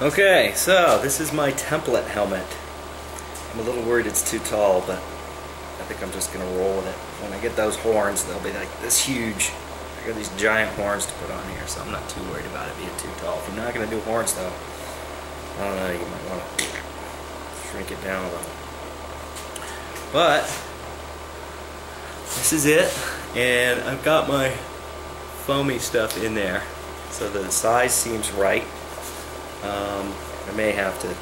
Okay, so this is my template helmet. I'm a little worried it's too tall, but I think I'm just going to roll with it. When I get those horns, they'll be like this huge. I got these giant horns to put on here, so I'm not too worried about it being too tall. If you're not going to do horns, though, I don't know, you might want to shrink it down a little. But this is it, and I've got my foamy stuff in there, so the size seems right. I may have to,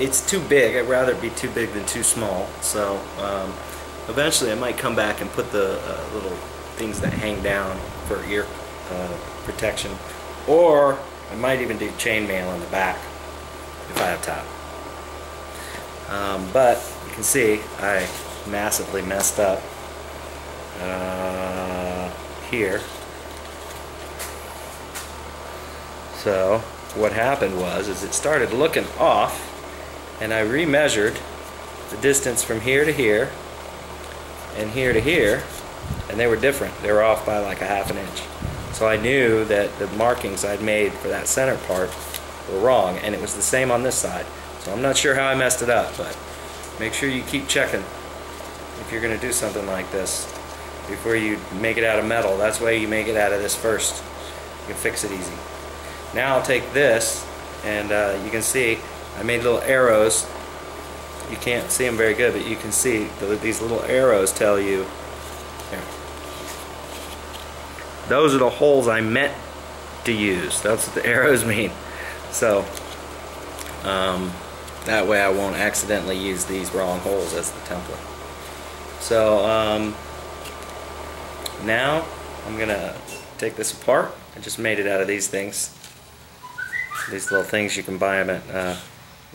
it's too big. I'd rather it be too big than too small, so eventually I might come back and put the little things that hang down for ear protection, or I might even do chainmail on the back if I have time. But you can see I massively messed up here. So what happened was it started looking off, and I remeasured the distance from here to here and here to here, and they were different. They were off by like a ½ inch. So I knew that the markings I'd made for that center part were wrong, and it was the same on this side. So I'm not sure how I messed it up, but make sure you keep checking if you're going to do something like this before you make it out of metal. That's why you make it out of this first. You can fix it easy. Now I'll take this, and you can see I made little arrows. You can't see them very good, but you can see these little arrows tell you, here, those are the holes I meant to use. That's what the arrows mean. So that way I won't accidentally use these wrong holes as the template. So now I'm gonna take this apart. I just made it out of these things. These little things you can buy them at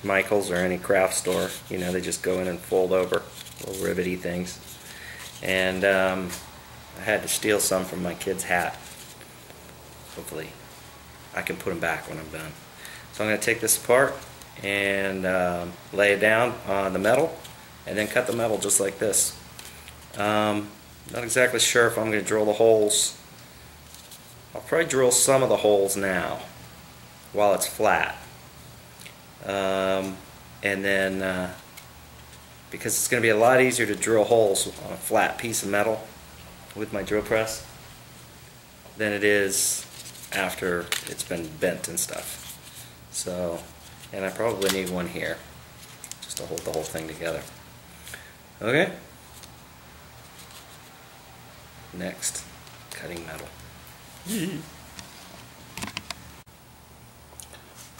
Michael's or any craft store. You know, they just go in and fold over, little ribbity things. And I had to steal some from my kid's hat. Hopefully I can put them back when I'm done. So I'm going to take this apart and lay it down on the metal, and then cut the metal just like this. Not exactly sure if I'm going to drill the holes. I'll probably drill some of the holes now while it's flat, and then because it's going to be a lot easier to drill holes on a flat piece of metal with my drill press than it is after it's been bent and stuff. So, and I probably need one here just to hold the whole thing together. Okay, next, cutting metal.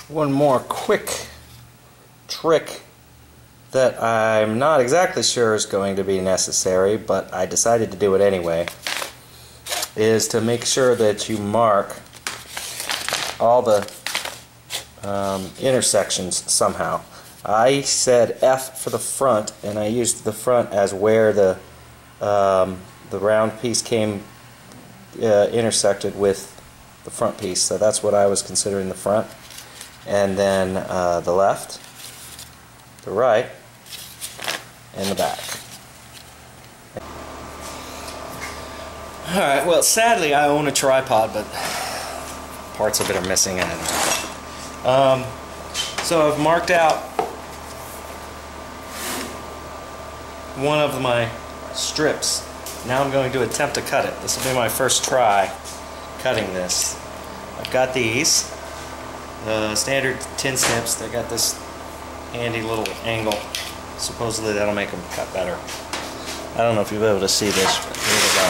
One more quick trick that I'm not exactly sure is going to be necessary, but I decided to do it anyway, is to make sure that you mark all the intersections somehow. I said F for the front, and I used the front as where the round piece came intersected with the front piece, so that's what I was considering the front. And then the left, the right, and the back. Alright, well, sadly I own a tripod, but parts of it are missing. So I've marked out one of my strips. Now I'm going to attempt to cut it. This will be my first try cutting this. I've got these standard tin snips. They got this handy little angle. Supposedly that'll make them cut better. I don't know if you'll be able to see this, but here we go.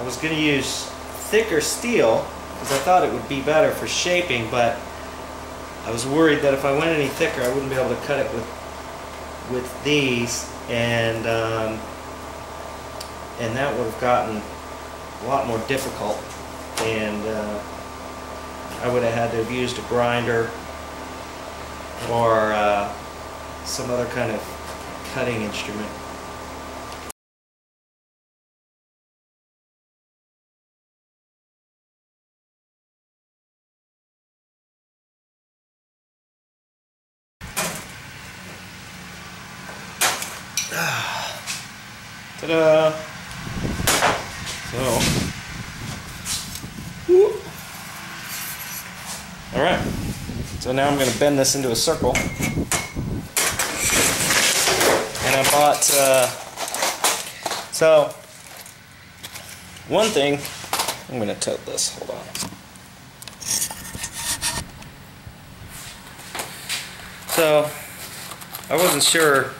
I was going to use thicker steel because I thought it would be better for shaping, but I was worried that if I went any thicker I wouldn't be able to cut it with these, and that would have gotten a lot more difficult, and I would have had to have used a grinder or some other kind of cutting instrument. Ta-da! So, whoop. All right. So now I'm going to bend this into a circle. And I bought, so, one thing, I'm going to tilt this, hold on. So, I wasn't sure,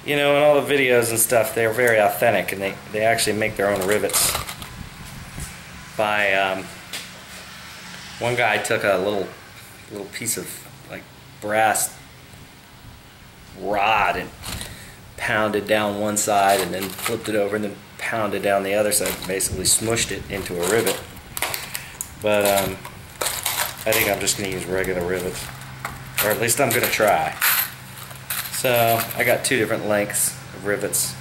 you know, in all the videos and stuff, they're very authentic, and they actually make their own rivets. By, one guy took a little piece of, like, brass rod and pounded down one side and then flipped it over and then pounded down the other side, basically smushed it into a rivet. But I think I'm just going to use regular rivets, or at least I'm going to try. So I got two different lengths of rivets.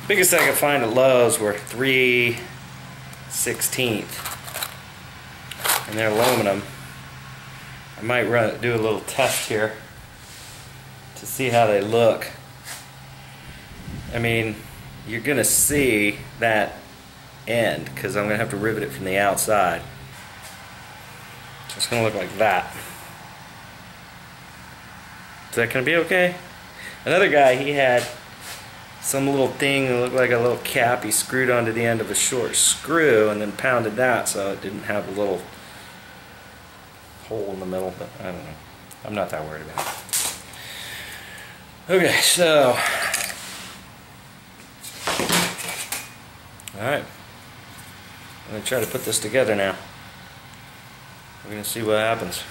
Biggest I could find at Lowe's were 3/16, and they're aluminum. I might do a little test here to see how they look. I mean, you're gonna see that end because I'm gonna have to rivet it from the outside. So it's gonna look like that. Is that gonna be okay? Another guy, he had some little thing that looked like a little cap he screwed onto the end of a short screw and then pounded that so it didn't have a little hole in the middle, but I don't know. I'm not that worried about it. Okay, so alright, I'm going to try to put this together now. We're going to see what happens.